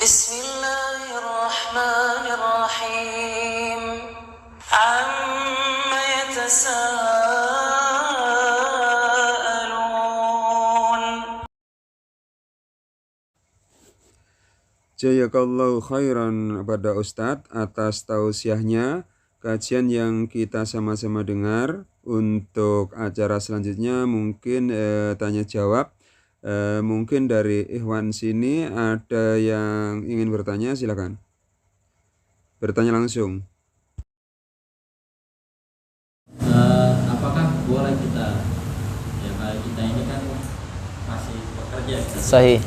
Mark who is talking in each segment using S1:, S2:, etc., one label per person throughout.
S1: Bismillahirrahmanirrahim. Amma yatasaalun.
S2: Jazakallahu khairan pada Ustadz atas tausiahnya. Kajian yang kita sama-sama dengar. Untuk acara selanjutnya mungkin tanya jawab. Mungkin dari Ikhwan sini ada yang ingin bertanya, silakan bertanya langsung.
S3: Apakah boleh kita, ya kita ini kan masih bekerja gitu.
S4: Sahih.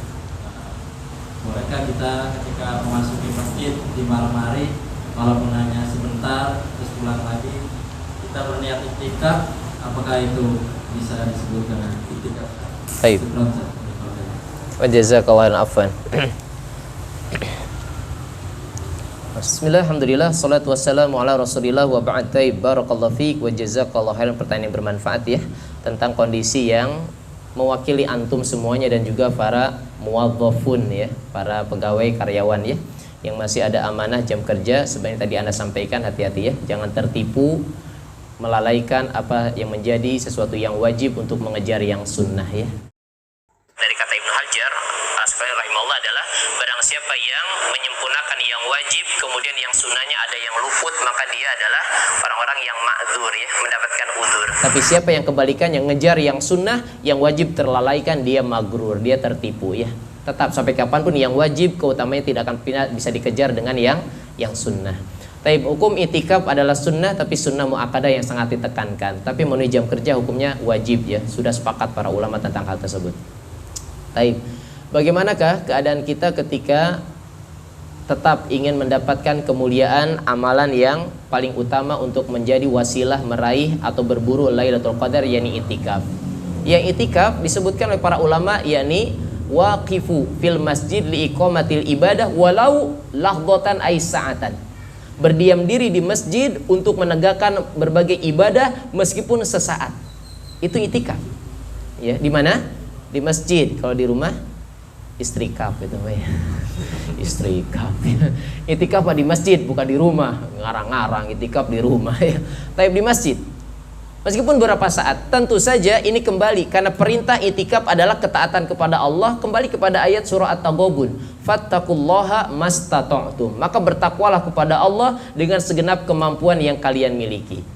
S3: Bolehkah kita ketika memasuki masjid di malam hari, walaupun hanya sebentar terus pulang lagi, kita berniat iktikaf, apakah itu bisa disebut dengan iktikaf?
S4: Baik. Wa jazakallahu afwan. Bismillah, alhamdulillah, salatu wassalamu ala rasulillah wa ba'd. Barakallahu fiik wa jazakallahu khairan. Pertanyaan yang bermanfaat ya, tentang kondisi yang mewakili antum semuanya dan juga para muwadzafun ya, para pegawai karyawan ya, yang masih ada amanah jam kerja. Sebenarnya tadi Anda sampaikan, hati-hati ya, jangan tertipu melalaikan apa yang menjadi sesuatu yang wajib untuk mengejar yang sunnah ya. Dari kata Ibnu Hajar Asqalani rahimahullah adalah barang siapa yang menyempurnakan yang wajib kemudian yang sunnahnya ada yang luput, maka dia adalah orang-orang yang ma'dzur ya, mendapatkan udzur. Tapi siapa yang kebalikan, yang ngejar yang sunnah, yang wajib terlalaikan, dia magrur, dia tertipu ya. Tetap sampai kapanpun yang wajib keutamanya tidak akan bisa dikejar dengan yang sunnah. Taib, hukum itikaf adalah sunnah, tapi sunnah muakkadah yang sangat ditekankan. Tapi menuju jam kerja hukumnya wajib ya. Sudah sepakat para ulama tentang hal tersebut. Taib, bagaimanakah keadaan kita ketika tetap ingin mendapatkan kemuliaan amalan yang paling utama untuk menjadi wasilah meraih atau berburu Lailatul Qadar, yakni itikaf. Yang itikaf disebutkan oleh para ulama yakni waqifu fil masjid liiqamatil ibadah walau lahdatan ay sa'atan. Berdiam diri di masjid untuk menegakkan berbagai ibadah meskipun sesaat. Itu itikaf. Ya, di mana? Di masjid. Kalau di rumah istrikaf itu ya. Istrikaf. Itikaf di masjid, bukan di rumah. Ngarang-ngarang itikaf di rumah ya. Tapi di masjid. Meskipun beberapa saat, tentu saja ini kembali karena perintah itikaf adalah ketaatan kepada Allah, kembali kepada ayat surah At-Taghabun. Fattaqullaha mastata'tum. Maka bertakwalah kepada Allah dengan segenap kemampuan yang kalian miliki.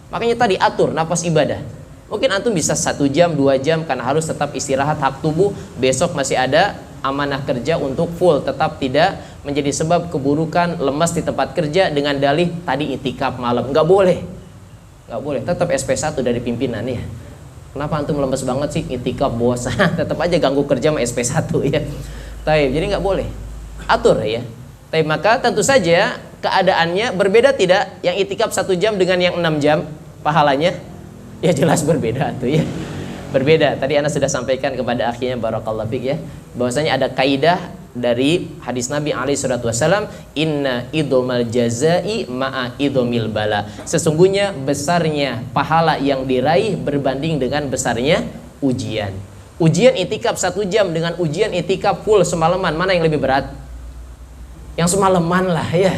S4: Makanya tadi atur nafas ibadah. Mungkin antum bisa 1 jam, 2 jam karena harus tetap istirahat hak tubuh. Besok masih ada amanah kerja untuk full, tetap tidak menjadi sebab keburukan, lemas di tempat kerja dengan dalih tadi itikaf malam. Enggak boleh. Nggak boleh, tetap SP1 dari pimpinan ya. Kenapa antum lemes banget sih, itikaf bosan? Tetap aja ganggu kerja sama SP1 ya. Taib, jadi nggak boleh. Atur ya. Taib, maka tentu saja keadaannya berbeda tidak? Yang itikaf 1 jam dengan yang 6 jam pahalanya? Ya jelas berbeda tuh ya. Berbeda. Tadi Anda sudah sampaikan kepada akhirnya barakallahu fiik ya, bahwasanya ada kaidah dari hadis Nabi alaihi salatu wasallam, inna idhomal jazai ma'a idhomil bala. Sesungguhnya besarnya pahala yang diraih berbanding dengan besarnya ujian. Ujian itikaf 1 jam dengan ujian itikaf full semalaman, mana yang lebih berat? Yang semalaman lah ya.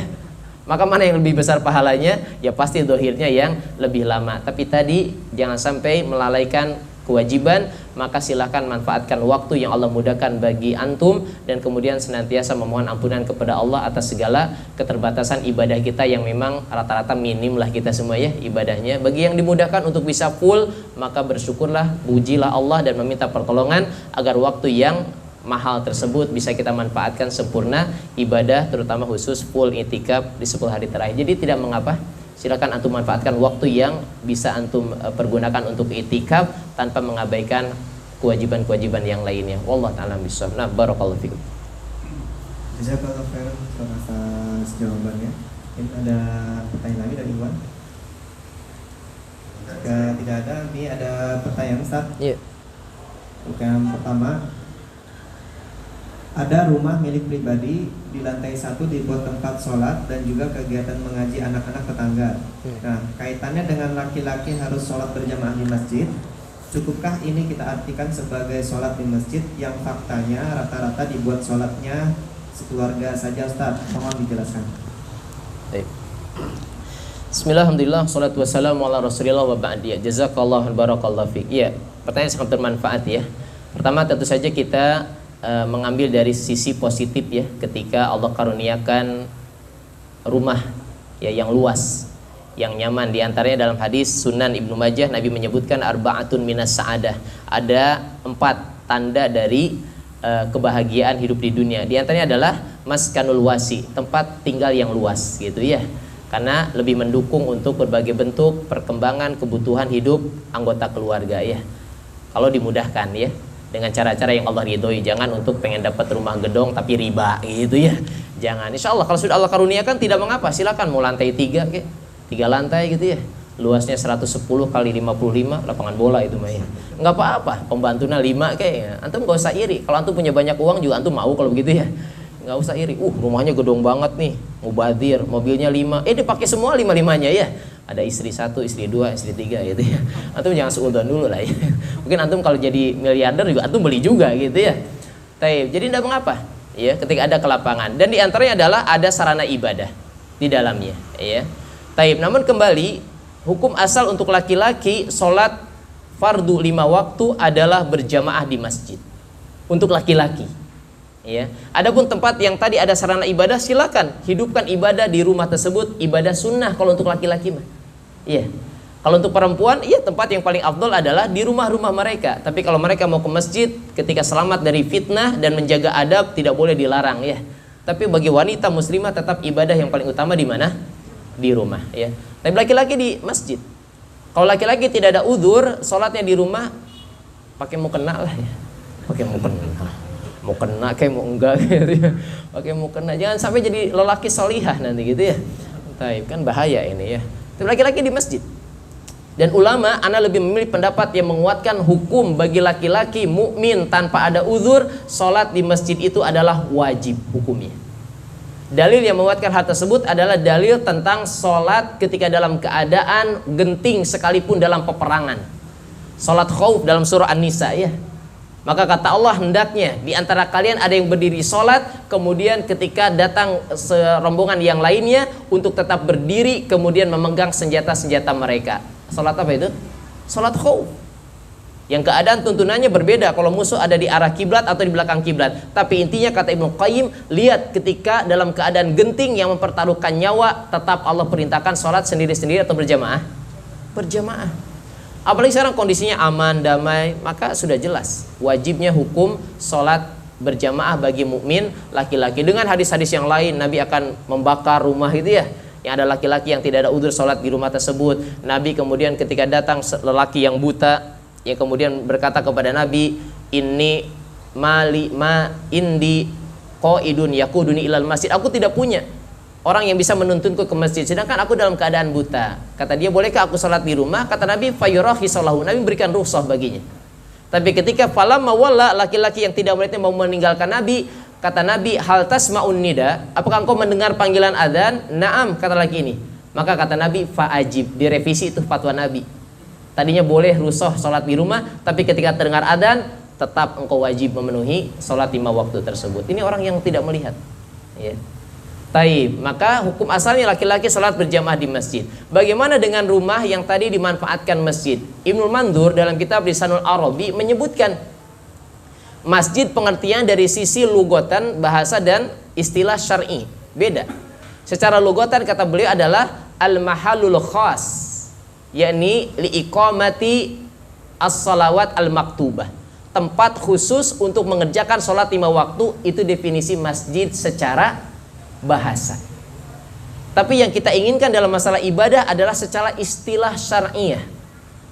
S4: Maka mana yang lebih besar pahalanya? Ya pasti dohirnya yang lebih lama. Tapi tadi jangan sampai melalaikan kewajiban, maka silakan manfaatkan waktu yang Allah mudahkan bagi antum dan kemudian senantiasa memohon ampunan kepada Allah atas segala keterbatasan ibadah kita yang memang rata-rata minim lah kita semua ya ibadahnya. Bagi yang dimudahkan untuk bisa full, maka bersyukurlah, pujilah Allah dan meminta pertolongan agar waktu yang mahal tersebut bisa kita manfaatkan sempurna ibadah, terutama khusus full itikaf di 10 hari terakhir. Jadi tidak mengapa, silakan antum manfaatkan waktu yang bisa antum pergunakan untuk itikaf tanpa mengabaikan kewajiban-kewajiban yang lainnya. Wallahu ta'ala bishawab. Nah, barakallahu fikum.
S5: Jazakallahu khairan atas jawabannya. Ini ada pertanyaan lagi dari Iwan? Jika tidak ada, ini ada pertanyaan Ustaz.
S4: Iya.
S5: Yang pertama, ada rumah milik pribadi di lantai 1 dibuat tempat sholat dan juga kegiatan mengaji anak-anak tetangga. Nah, kaitannya dengan laki-laki harus sholat berjamaah di masjid. Cukupkah ini kita artikan sebagai sholat di masjid yang faktanya rata-rata dibuat sholatnya sekeluarga saja Ustaz? Mohon dijelaskan.
S4: Baik. Bismillahirrahmanirrahim. Salatu wassalamu ala Rasulillah wa ba'd. Jazakallahu barakallahu fiik. Ya, pertanyaan sangat bermanfaat ya. Pertama tentu saja kita mengambil dari sisi positif ya, ketika Allah karuniakan rumah ya yang luas, yang nyaman. Di antaranya dalam hadis Sunan Ibnu Majah, Nabi menyebutkan arba'atun minas sa'adah. Ada 4 tanda dari kebahagiaan hidup di dunia. Di antaranya adalah maskanul wasi, tempat tinggal yang luas gitu ya. Karena lebih mendukung untuk berbagai bentuk perkembangan kebutuhan hidup anggota keluarga ya. Kalau dimudahkan ya, dengan cara-cara yang Allah ridhoi. Jangan untuk pengen dapat rumah gedong tapi riba gitu ya. Jangan. Insya Allah kalau sudah Allah karuniakan tidak mengapa, silakan mau lantai 3 kek, 3 lantai gitu ya. Luasnya 110 kali 55, lapangan bola itu mah ya. Enggak apa-apa, pembantunya 5 kek ya. Antum enggak usah iri. Kalau antum punya banyak uang juga antum mau kalau begitu ya. Enggak usah iri. Rumahnya gedong banget nih, mubadir, mobilnya 5. Dipakai semua 5-5-nya ya. Ada istri 1, istri 2, istri 3 gitu ya. Antum jangan seudon dulu lah ya. Mungkin antum kalau jadi miliarder juga antum beli juga gitu ya. Taib. Jadi tidak mengapa ya ketika ada kelapangan. Dan di antaranya adalah ada sarana ibadah di dalamnya ya. Taib. Namun kembali hukum asal untuk laki-laki sholat fardu 5 waktu adalah berjamaah di masjid. Untuk laki-laki. Ya. Adapun tempat yang tadi ada sarana ibadah, silakan hidupkan ibadah di rumah tersebut, ibadah sunnah kalau untuk laki-laki mah. Iya. Kalau untuk perempuan, iya tempat yang paling afdol adalah di rumah-rumah mereka. Tapi kalau mereka mau ke masjid ketika selamat dari fitnah dan menjaga adab, tidak boleh dilarang ya. Tapi bagi wanita muslimah tetap ibadah yang paling utama di mana? Di rumah ya. Tapi laki-laki di masjid. Kalau laki-laki tidak ada udzur, sholatnya di rumah pakai mukena lah ya. Pakai mukena. Mau kena kayak mau enggak gitu ya. Pakai mukena. Jangan sampai jadi lelaki solihah nanti gitu ya. Taib, kan bahaya ini ya. Tapi laki-laki di masjid. Dan ulama, ana lebih memilih pendapat yang menguatkan hukum bagi laki-laki mukmin tanpa ada uzur, sholat di masjid itu adalah wajib hukumnya. Dalil yang menguatkan hal tersebut adalah dalil tentang sholat ketika dalam keadaan genting sekalipun dalam peperangan. Sholat khauf dalam surah An-Nisa ya. Maka kata Allah, hendaknya di antara kalian ada yang berdiri sholat, kemudian ketika datang serombongan yang lainnya untuk tetap berdiri, kemudian memegang senjata-senjata mereka. Sholat apa itu? Sholat khauf. Yang keadaan tuntunannya berbeda kalau musuh ada di arah kiblat atau di belakang kiblat. Tapi intinya kata Ibnu Qayyim, lihat ketika dalam keadaan genting yang mempertaruhkan nyawa, tetap Allah perintahkan sholat sendiri-sendiri atau berjamaah? Berjamaah. Apalagi sekarang kondisinya aman, damai, maka sudah jelas wajibnya hukum sholat berjamaah bagi mukmin laki-laki. Dengan hadis-hadis yang lain, Nabi akan membakar rumah itu ya, yang ada laki-laki yang tidak ada udzur sholat di rumah tersebut. Nabi kemudian ketika datang lelaki yang buta, yang kemudian berkata kepada Nabi, ini mali ma indi qaidun yakuduni ilal masjid. Aku tidak punya orang yang bisa menuntunku ke masjid, sedangkan aku dalam keadaan buta. Kata dia, bolehkah aku sholat di rumah? Kata Nabi, fayurahi sholahu. Nabi berikan rukhsah baginya. Tapi ketika falamma walla, laki-laki yang tidak melihatnya mau meninggalkan Nabi, kata Nabi, hal tasma'un nida, apakah engkau mendengar panggilan adzan? Naam, kata laki ini. Maka kata Nabi, fa'ajib. Direvisi itu fatwa Nabi. Tadinya boleh rukhsah sholat di rumah, tapi ketika terdengar adzan, tetap engkau wajib memenuhi sholat 5 waktu tersebut. Ini orang yang tidak melihat ya. Taib, maka hukum asalnya laki-laki sholat berjamaah di masjid. Bagaimana dengan rumah yang tadi dimanfaatkan masjid? Ibnul Mandur dalam kitab Lisanul Arabi menyebutkan masjid pengertian dari sisi lugotan, bahasa dan istilah syar'i beda. Secara lugotan kata beliau adalah al-mahallul khas, yakni liiqamati as-salawat al-maktubah, tempat khusus untuk mengerjakan sholat 5 waktu. Itu definisi masjid secara bahasa. Tapi yang kita inginkan dalam masalah ibadah adalah secara istilah syar'iyah.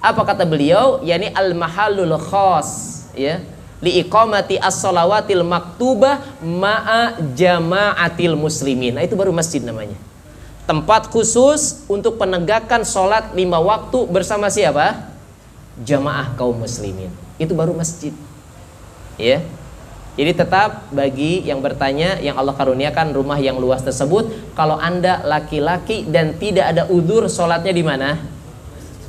S4: Apa kata beliau? Yani al-mahallul khas ya, liiqamati as-salawatil maktubah ma'a jama'atil muslimin. Nah, itu baru masjid namanya. Tempat khusus untuk penegakan sholat 5 waktu bersama siapa? Jamaah kaum muslimin. Itu baru masjid. Ya. Jadi tetap bagi yang bertanya, yang Allah karuniakan rumah yang luas tersebut, kalau Anda laki-laki dan tidak ada udzur, sholatnya di mana?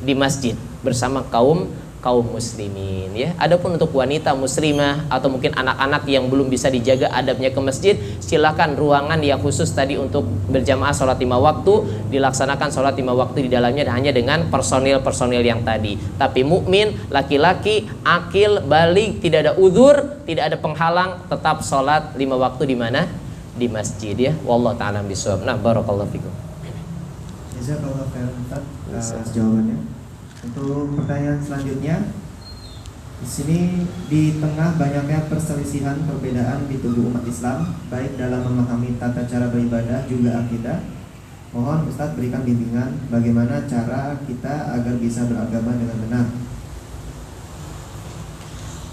S4: Di masjid bersama kaum kaum muslimin ya. Adapun untuk wanita muslimah atau mungkin anak-anak yang belum bisa dijaga adabnya ke masjid, silakan ruangan yang khusus tadi untuk berjamaah sholat 5 waktu, dilaksanakan sholat 5 waktu di dalamnya hanya dengan personil-personil yang tadi. Tapi mukmin, laki-laki, akil, baligh, tidak ada uzur, tidak ada penghalang, tetap sholat 5 waktu di mana? Di masjid ya. Wallahu ta'ala bishawab. Nah, barakallahu fikum.
S5: Jazakallahu khairan Ustaz atas jawabannya. Untuk pertanyaan selanjutnya, di sini di tengah banyaknya perselisihan perbedaan di tubuh umat Islam, baik dalam memahami tata cara beribadah juga akidah, mohon Ustadz berikan bimbingan bagaimana cara kita agar bisa beragama dengan benar.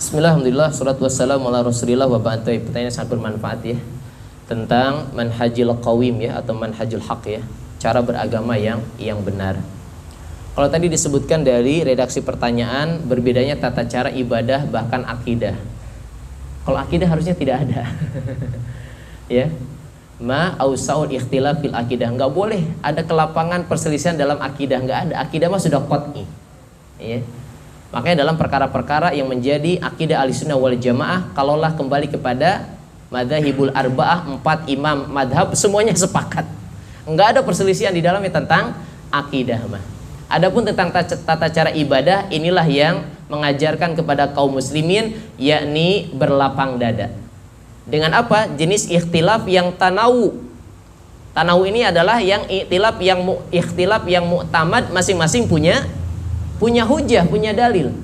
S4: Bismillahirrahmanirrahim. Salatu wassalamu ala Rasulillah wa ba'd. Pertanyaan sangat bermanfaat ya, tentang manhajil qawim ya, atau manhajul haq ya, cara beragama yang benar. Kalau tadi disebutkan dari redaksi pertanyaan, berbedanya tata cara ibadah bahkan akidah. Kalau akidah harusnya tidak ada. Ya. Ma ausaul ikhtilaf fil akidah, enggak boleh ada kelapangan perselisihan dalam akidah, enggak ada. Akidah mah sudah qat'i. Ya. Makanya dalam perkara-perkara yang menjadi akidah Ahlussunnah wal Jamaah, kalaulah kembali kepada madzhabul arba'ah, 4 imam madhab, semuanya sepakat. Enggak ada perselisihan di dalamnya tentang akidah mah. Adapun tentang tata cara ibadah, inilah yang mengajarkan kepada kaum muslimin, yakni berlapang dada. Dengan apa? Jenis ikhtilaf yang tanawu. Tanawu ini adalah yang ikhtilaf yang mu'tamad, masing-masing punya hujah, punya dalil.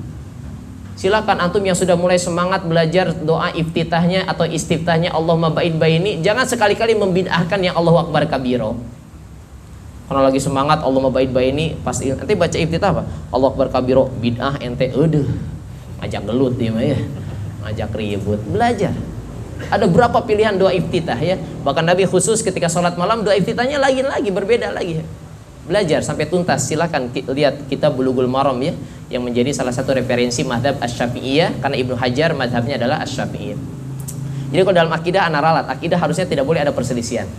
S4: Silakan antum yang sudah mulai semangat belajar doa iftitahnya atau istiftahnya Allahumma ba'id baini, jangan sekali-kali membid'ahkan yang Allahu akbar kabiro. Karena lagi semangat Allahumma ba'id baini, pasti nanti baca iftitah apa? Allahu akbar kabiro, bid'ah ente ngajak gelut dia mah ya. Ngajak ribut, belajar. Ada berapa pilihan doa iftitah ya? Bahkan Nabi khusus ketika sholat malam doa iftitahnya lagi berbeda lagi. Belajar sampai tuntas. Silakan lihat kitab Bulughul Maram ya, yang menjadi salah satu referensi mazhab Asy-Syafi'iyah, karena Ibnu Hajar mazhabnya adalah Asy-Syafi'iyah. Jadi kalau dalam akidah ana ralat, akidah harusnya tidak boleh ada perselisihan.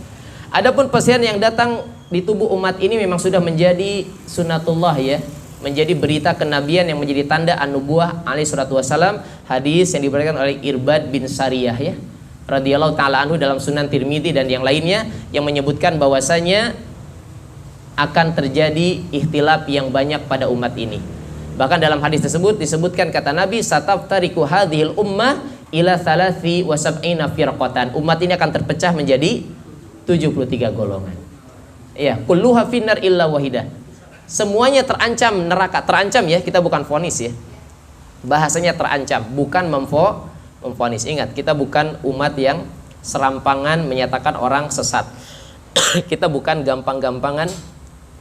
S4: Adapun perselisihan yang datang di tubuh umat ini memang sudah menjadi sunnatullah ya, menjadi berita kenabian yang menjadi tanda an-nubuwah alaihi salatu wasalam. Hadis yang diberikan oleh Irbad bin Sariyah ya, radhiyallahu taala anhu, dalam Sunan Tirmidzi dan yang lainnya, yang menyebutkan bahwasanya akan terjadi ikhtilaf yang banyak pada umat ini. Bahkan dalam hadis tersebut disebutkan, kata Nabi, sataftariqu hadhil ummah ila 73 firqatan. Umat ini akan terpecah menjadi 73 golongan. Ya, kulluha finnar illa wahidah. Semuanya terancam neraka. Terancam ya, kita bukan vonis ya. Bahasanya terancam, bukan memvonis. Ingat, kita bukan umat yang serampangan menyatakan orang sesat. Kita bukan gampang-gampangan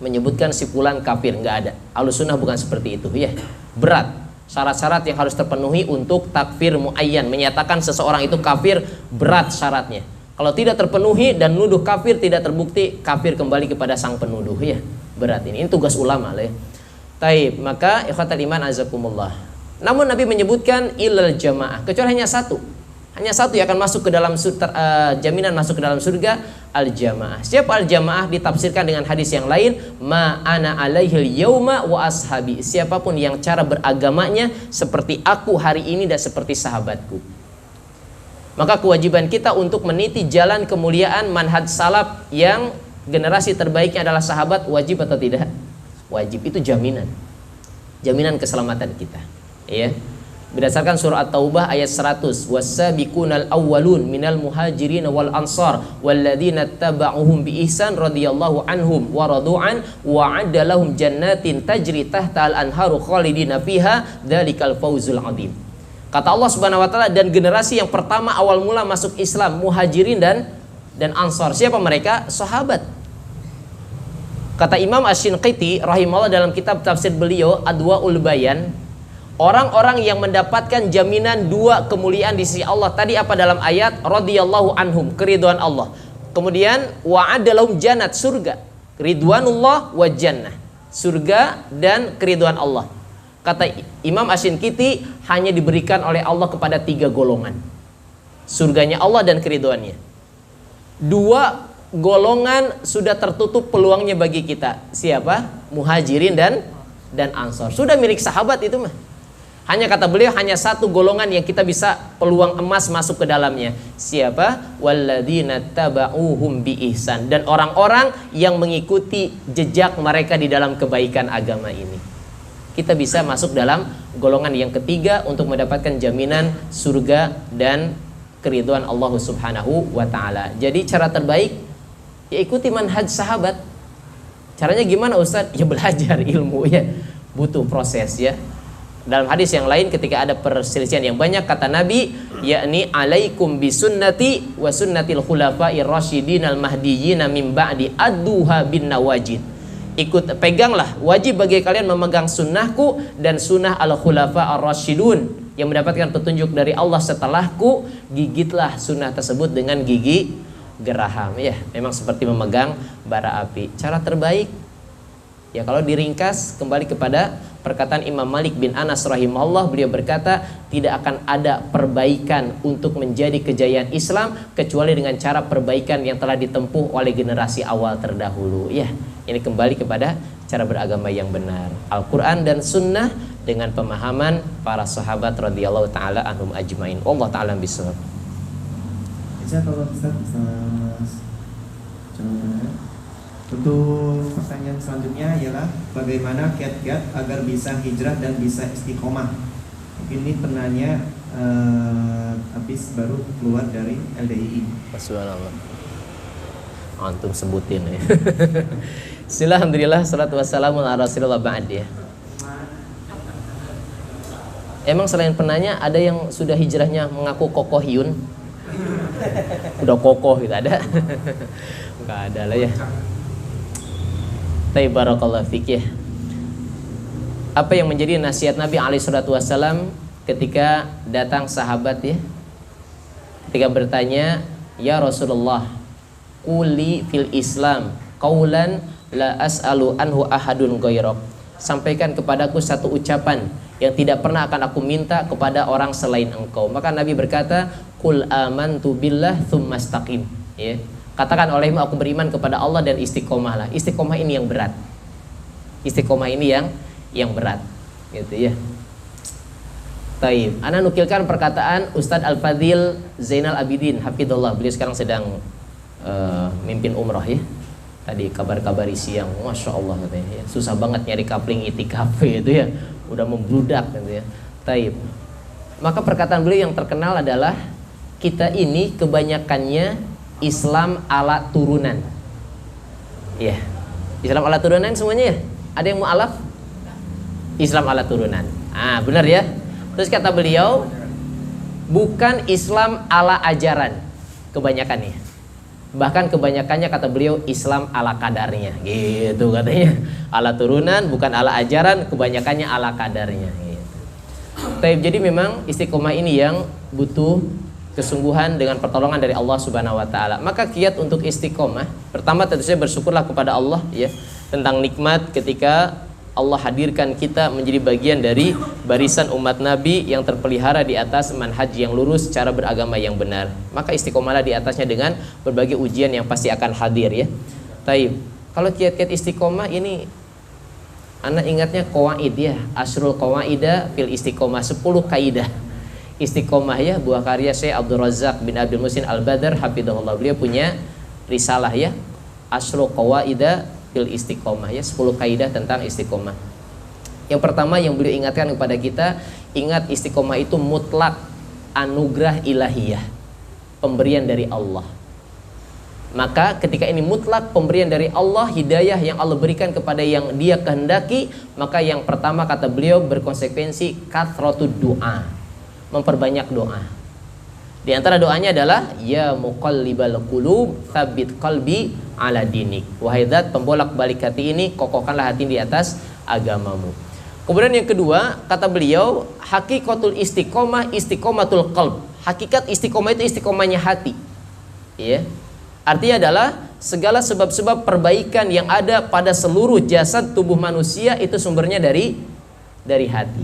S4: menyebutkan si fulan kafir, enggak ada. Ahlussunnah bukan seperti itu ya. Berat syarat-syarat yang harus terpenuhi untuk takfir muayyan, menyatakan seseorang itu kafir, berat syaratnya. Kalau tidak terpenuhi dan nuduh kafir tidak terbukti, kafir kembali kepada sang penuduh ya. Berat ini tugas ulama lah ya. Taib, maka ikhwatal iman azakumullah. Namun Nabi menyebutkan ilal jamaah, kecuali hanya satu yang akan masuk ke dalam jaminan masuk ke dalam surga, al jamaah. Siapa al jamaah? Ditafsirkan dengan hadis yang lain, ma ana alaihil yauma wa ashabi. Siapapun yang cara beragamanya seperti aku hari ini dan seperti sahabatku. Maka kewajiban kita untuk meniti jalan kemuliaan manhaj salaf yang generasi terbaiknya adalah sahabat, wajib atau tidak? Wajib, itu jaminan keselamatan kita ya. Berdasarkan surah At-Taubah ayat 100, was-sabiqunal awwalun minal muhajirin wal ansar walladzina tabauhum bi ihsan radhiyallahu anhum wa radu'an wa 'adda lahum jannatin tajri tahtal anharu khalidina fiha dzalikal fawzul 'adzim. Kata Allah Subhanahu wa taala, dan generasi yang pertama awal mula masuk Islam, muhajirin dan ansar. Siapa mereka? Sahabat. Kata Imam Asy-Shinqiti rahimahullah dalam kitab tafsir beliau Adwaul Bayan, orang-orang yang mendapatkan jaminan 2 kemuliaan di sisi Allah tadi apa dalam ayat? Radhiyallahu anhum, keridhaan Allah. Kemudian wa'ada lahum jannat, surga. Ridwanullah wa jannah, surga dan keridhaan Allah. Kata Imam Asy-Shinqiti, hanya diberikan oleh Allah kepada 3 golongan, surganya Allah dan keridhaannya. 2 golongan sudah tertutup peluangnya bagi kita. Siapa? Muhajirin dan ansor. Sudah milik sahabat itu mah. Hanya kata beliau hanya satu golongan yang kita bisa peluang emas masuk ke dalamnya. Siapa? Walladzina taba'uhum bi ihsan, dan orang-orang yang mengikuti jejak mereka di dalam kebaikan agama ini. Kita bisa masuk dalam golongan yang ketiga untuk mendapatkan jaminan surga dan keridhaan Allah Subhanahu wa taala. Jadi cara terbaik ya ikuti manhaj sahabat. Caranya gimana Ustaz? Ya belajar ilmu ya. Butuh proses ya. Dalam hadis yang lain ketika ada perselisihan yang banyak kata Nabi, yakni alaikum bisunnati wa sunnatil khulafa'ir rasyidin al mahdiyyin min ba'di adduha bin nawajid. Peganglah, wajib bagi kalian memegang sunnahku dan sunnah al khulafa ar rasyidun yang mendapatkan petunjuk dari Allah setelahku. Gigitlah sunnah tersebut dengan gigi geraham. Ya, memang seperti memegang bara api. Cara terbaik ya kalau diringkas kembali kepada perkataan Imam Malik bin Anas rahimahullah, beliau berkata, tidak akan ada perbaikan untuk menjadi kejayaan Islam kecuali dengan cara perbaikan yang telah ditempuh oleh generasi awal terdahulu. Ya, ini kembali kepada cara beragama yang benar, Al-Quran dan Sunnah dengan pemahaman para sahabat radhiyallahu taala anhum ajmain. Allah taala bisawab.
S5: Kalau Ustaz untuk pertanyaan selanjutnya ialah bagaimana kiat-kiat agar bisa hijrah dan bisa istiqomah. Mungkin ini penanya habis baru keluar dari LDII.
S4: Subhanallah. Antum sebutin ya. Bismillah, alhamdulillah, salatu wassalamu ala rasulillah ba'd ya. Emang selain penanya ada yang sudah hijrahnya mengaku kokoh Yun? Udah kokoh gitu ada? Enggak ada lah ya. Barakallahu fik ya. Apa yang menjadi nasihat Nabi alaihi salatu wasallam ketika datang sahabat ya, ketika bertanya, ya Rasulullah, quli fil Islam qaulan la as'alu anhu ahadun ghairak. Sampaikan kepadaku satu ucapan yang tidak pernah akan aku minta kepada orang selain engkau. Maka Nabi berkata, qul amantu billah tsumma istaqim ya. Katakan olehmu, aku beriman kepada Allah dan istiqomahlah. Istiqomah ini yang berat. Istiqomah ini yang berat, gitu ya. Taib. Ana nukilkan perkataan Ustadz Al-Fadhil Zainal Abidin hafidhullah. Beliau sekarang sedang mimpin umroh ya. Tadi kabar-kabari siang, masya Allah katanya. Ya. Susah banget nyari kapling itikaf itu ya. Udah membludak gitu ya. Taib. Maka perkataan beliau yang terkenal adalah, kita ini kebanyakannya Islam ala turunan. Ya, Islam ala turunan semuanya ya. Ada yang mu'alaf? Islam ala turunan. Ah, benar ya. Terus kata beliau, bukan Islam ala ajaran kebanyakannya. Bahkan kebanyakannya kata beliau Islam ala kadarnya. Gitu katanya. Ala turunan, bukan ala ajaran, kebanyakannya ala kadarnya. Gitu. Jadi memang istiqomah ini yang butuh kesungguhan dengan pertolongan dari Allah Subhanahu wa taala. Maka kiat untuk istiqomah, pertama tentu saja bersyukurlah kepada Allah ya tentang nikmat ketika Allah hadirkan kita menjadi bagian dari barisan umat Nabi yang terpelihara di atas manhaj yang lurus, cara beragama yang benar. Maka istiqomahlah di atasnya dengan berbagai ujian yang pasti akan hadir ya. Taib. Kalau kiat-kiat istiqomah ini ana ingatnya qawaid ya, asrul qawaida fil istiqomah, 10 kaidah istiqomah ya, buah karya Syekh Abdul Razak bin Abdul Muhsin Al-Badr hafidhahullah. Beliau punya risalah ya, Asru Qawaida fil Istiqomah ya, 10 kaidah tentang istiqomah. Yang pertama yang beliau ingatkan kepada kita, ingat istiqomah itu mutlak anugerah ilahiyah, pemberian dari Allah. Maka ketika ini mutlak pemberian dari Allah, hidayah yang Allah berikan kepada yang Dia kehendaki, maka yang pertama kata beliau berkonsekuensi kathratud du'a, memperbanyak doa. Di antara doanya adalah ya muqallibal qulub tsabbit qalbi ala dinik. Wahai zat pembolak-balik hati ini, kokohkanlah hati di atas agamamu. Kemudian yang kedua, kata beliau, hakikatul istiqomah istiqomatul qalb. Hakikat istiqomah itu istiqomahnya hati. Ya. Artinya adalah segala sebab-sebab perbaikan yang ada pada seluruh jasad tubuh manusia itu sumbernya dari hati.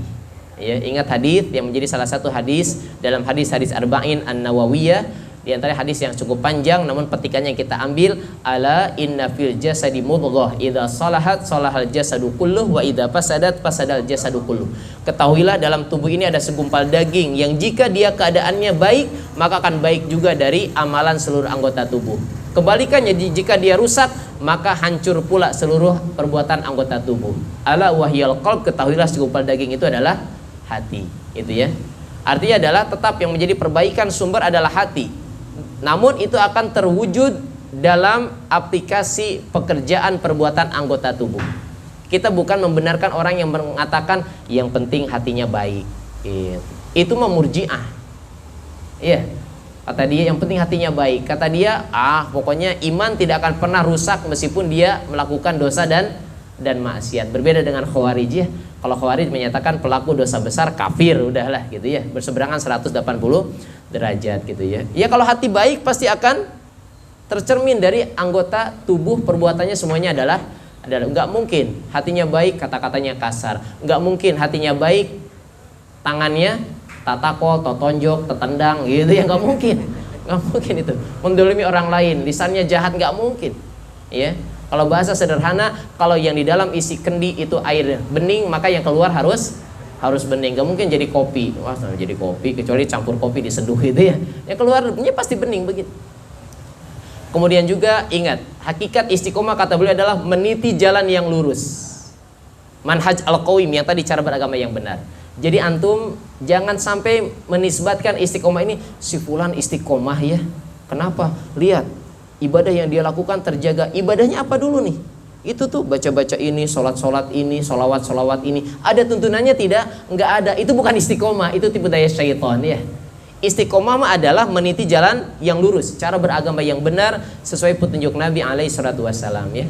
S4: Ya, ingat hadis yang menjadi salah satu hadis dalam hadis-hadis Arba'in An-Nawawiyah, di Di antara hadis yang cukup panjang namun petikannya kita ambil, ala inna fil jasadi mudghah idza salahat salahal jasadu kulluh wa idza fasadat fasadal jasadu kulluh. Ketahuilah dalam tubuh ini ada segumpal daging yang jika dia keadaannya baik maka akan baik juga dari amalan seluruh anggota tubuh. Kebalikannya, jika dia rusak maka hancur pula seluruh perbuatan anggota tubuh. Ala wahyal qalb, ketahuilah segumpal daging itu adalah hati. Itu ya. Artinya adalah tetap yang menjadi perbaikan sumber adalah hati. Namun itu akan terwujud dalam aplikasi pekerjaan perbuatan anggota tubuh. Kita bukan membenarkan orang yang mengatakan yang penting hatinya baik. Itu memurjiah. Iya. Kata dia yang penting hatinya baik. Kata dia, pokoknya iman tidak akan pernah rusak meskipun dia melakukan dosa dan maksiat. Berbeda dengan Khawarij ya. Kalau Khawarij menyatakan pelaku dosa besar kafir, udahlah gitu ya. Berseberangan 180 derajat gitu ya. Ya kalau hati baik pasti akan tercermin dari anggota tubuh, perbuatannya semuanya adalah enggak mungkin hatinya baik kata-katanya kasar. Enggak mungkin hatinya baik tangannya tatakol, totonjok, tetendang gitu ya, nggak mungkin itu. Mendolimi orang lain, lisannya jahat, nggak mungkin. Ya, kalau bahasa sederhana, kalau yang di dalam isi kendi itu air bening, maka yang keluar harus bening. Nggak mungkin jadi kopi. Wah, jadi kopi kecuali campur kopi diseduh itu ya. Yang keluarnya pasti bening begitu. Kemudian juga ingat, hakikat istiqomah kata beliau adalah meniti jalan yang lurus. Manhaj al-qawim, yang tadi cara beragama yang benar. Jadi antum jangan sampai menisbatkan istiqomah ini si fulan istiqomah ya. Kenapa? Lihat ibadah yang dia lakukan terjaga. Ibadahnya apa dulu nih? Itu tuh baca-baca ini, sholat ini, sholawat ini. Ada tuntunannya tidak? Enggak ada. Itu bukan istiqomah. Itu tipu daya syaitan ya. Istiqomah adalah meniti jalan yang lurus, cara beragama yang benar sesuai petunjuk Nabi SAW ya.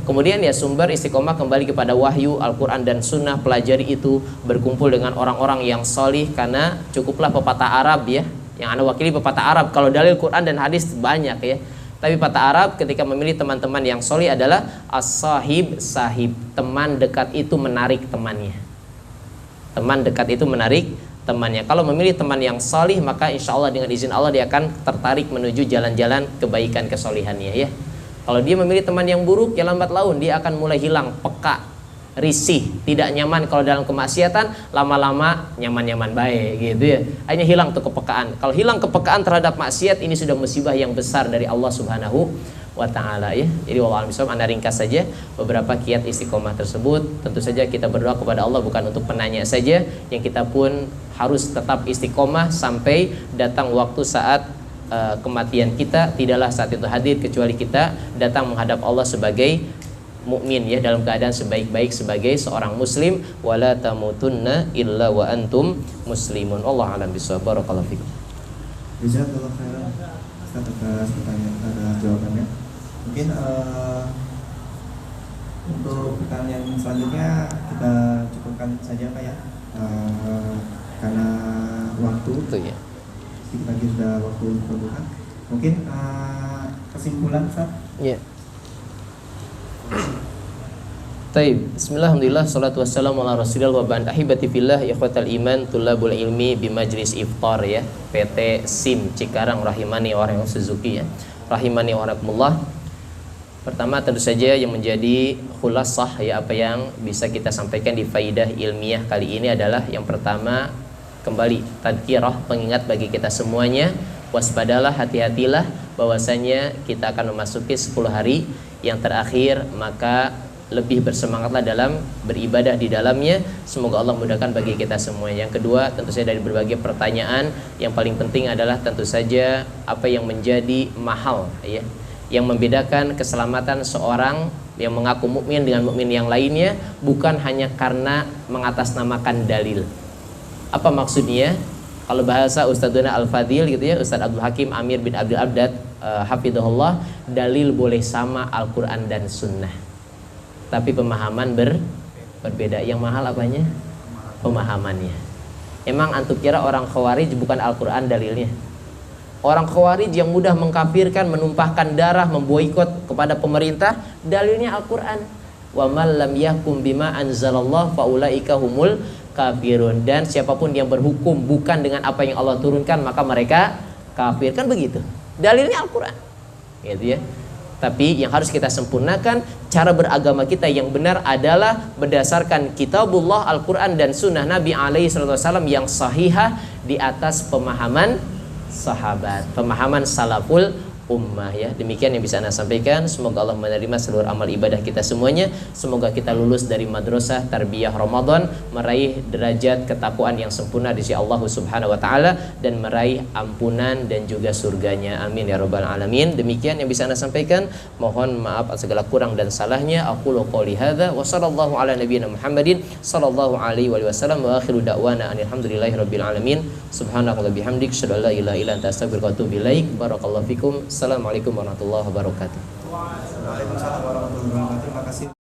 S4: Kemudian ya sumber istiqomah kembali kepada wahyu, Al-Quran dan Sunnah. Pelajari itu, berkumpul dengan orang-orang yang solih. Karena cukuplah pepatah Arab ya, yang anda wakili pepatah Arab. Kalau dalil Quran dan hadis banyak ya, tapi pepatah Arab ketika memilih teman-teman yang solih adalah as-sahib sahib. Teman dekat itu menarik temannya. Teman dekat itu menarik temannya. Kalau memilih teman yang solih maka insya Allah dengan izin Allah dia akan tertarik menuju jalan-jalan kebaikan kesolihannya ya. Kalau dia memilih teman yang buruk, ya lambat laun dia akan mulai hilang, peka, risih, tidak nyaman. Kalau dalam kemaksiatan, lama-lama nyaman-nyaman baik gitu ya. Akhirnya hilang tuh kepekaan. Kalau hilang kepekaan terhadap maksiat, ini sudah musibah yang besar dari Allah Subhanahu wa ta'ala ya. Jadi wallahualam bishawab, anda ringkas saja beberapa kiat istiqomah tersebut. Tentu saja kita berdoa kepada Allah bukan untuk penanya saja, yang kita pun harus tetap istiqomah sampai datang waktu saat kematian kita. Tidaklah saat itu hadir kecuali kita datang menghadap Allah sebagai mukmin ya, dalam keadaan sebaik-baik sebagai seorang muslim. Wala tamutunna illa wa antum muslimun. Allah alam bisawab. Barakallahu fikum.
S5: Jazakallahu khairan atas pertanyaan dan jawabannya. Mungkin untuk pertanyaan selanjutnya kita cukupkan saja Pak ya, karena waktu.
S4: Betul ya.
S5: Sedikit lagi sudah waktu untuk berbuka. Mungkin kesimpulan Ustaz.
S4: Iya. Taib. Bismillah, alhamdulillah, salatu wassalamu ala rasulillah wa ba'd. Ahibati fillah, ikhwatal iman, tulabul ilmi bi majlis iftar ya, PT SIM Cikarang rahimani wa rahimah Suzuki ya. Rahimani wa rahimakumullah. Pertama tentu saja yang menjadi khulasah ya, apa yang bisa kita sampaikan di faidah ilmiah kali ini adalah yang pertama, kembali tadkirah, pengingat bagi kita semuanya. Waspadalah, hati-hatilah bahwasanya kita akan memasuki 10 hari yang terakhir, maka lebih bersemangatlah dalam beribadah di dalamnya. Semoga Allah mudahkan bagi kita semua. Yang kedua, tentu saja dari berbagai pertanyaan, yang paling penting adalah tentu saja apa yang menjadi mahal ya, yang membedakan keselamatan seorang yang mengaku mukmin dengan mukmin yang lainnya bukan hanya karena mengatasnamakan dalil. Apa maksudnya? Kalau bahasa Ustadzuna Al-Fadil gitu ya, Ustadz Abdul Hakim Amir bin Abdul Abdad hafidhahullah, dalil boleh sama Al-Quran dan Sunnah, tapi pemahaman berbeda. Yang mahal apanya? Pemahamannya. Emang antum kira orang Khawarij bukan Al-Quran dalilnya? Orang Khawarij yang mudah mengkafirkan, menumpahkan darah, memboikot kepada pemerintah, dalilnya Al-Quran. Wa man lam yahkum bima anzalallah faulaika humul kafirun. Dan siapapun yang berhukum bukan dengan apa yang Allah turunkan, maka mereka kafir. Kan begitu. Dalilnya Al-Quran, gitu ya. Tapi yang harus kita sempurnakan cara beragama kita yang benar adalah berdasarkan kitabullah, Al-Quran dan sunnah Nabi SAW yang sahihah di atas pemahaman sahabat, pemahaman salaful ummah ya. Demikian yang bisa Anda sampaikan. Semoga Allah menerima seluruh amal ibadah kita semuanya. Semoga kita lulus dari madrasah tarbiyah Ramadan, meraih derajat ketakwaan yang sempurna di sisi Allah Subhanahu wa taala dan meraih ampunan dan juga surganya. Amin ya rabbal alamin. Demikian yang bisa Anda sampaikan. Mohon maaf atas segala kurang dan salahnya. Aqulu qouli hadza wa sallallahu ala nabiyyina Muhammadin sallallahu alaihi wasallam wa akhiru da'wana alhamdulillahi rabbil alamin. Subhanallahi bihamdik, asyhadu an la ilaha illa anta, astaghfiruka wa atubu ilaik. Barakallahu fikum. Assalamualaikum warahmatullahi wabarakatuh.
S5: Waalaikumsalam warahmatullahi wabarakatuh. Terima kasih.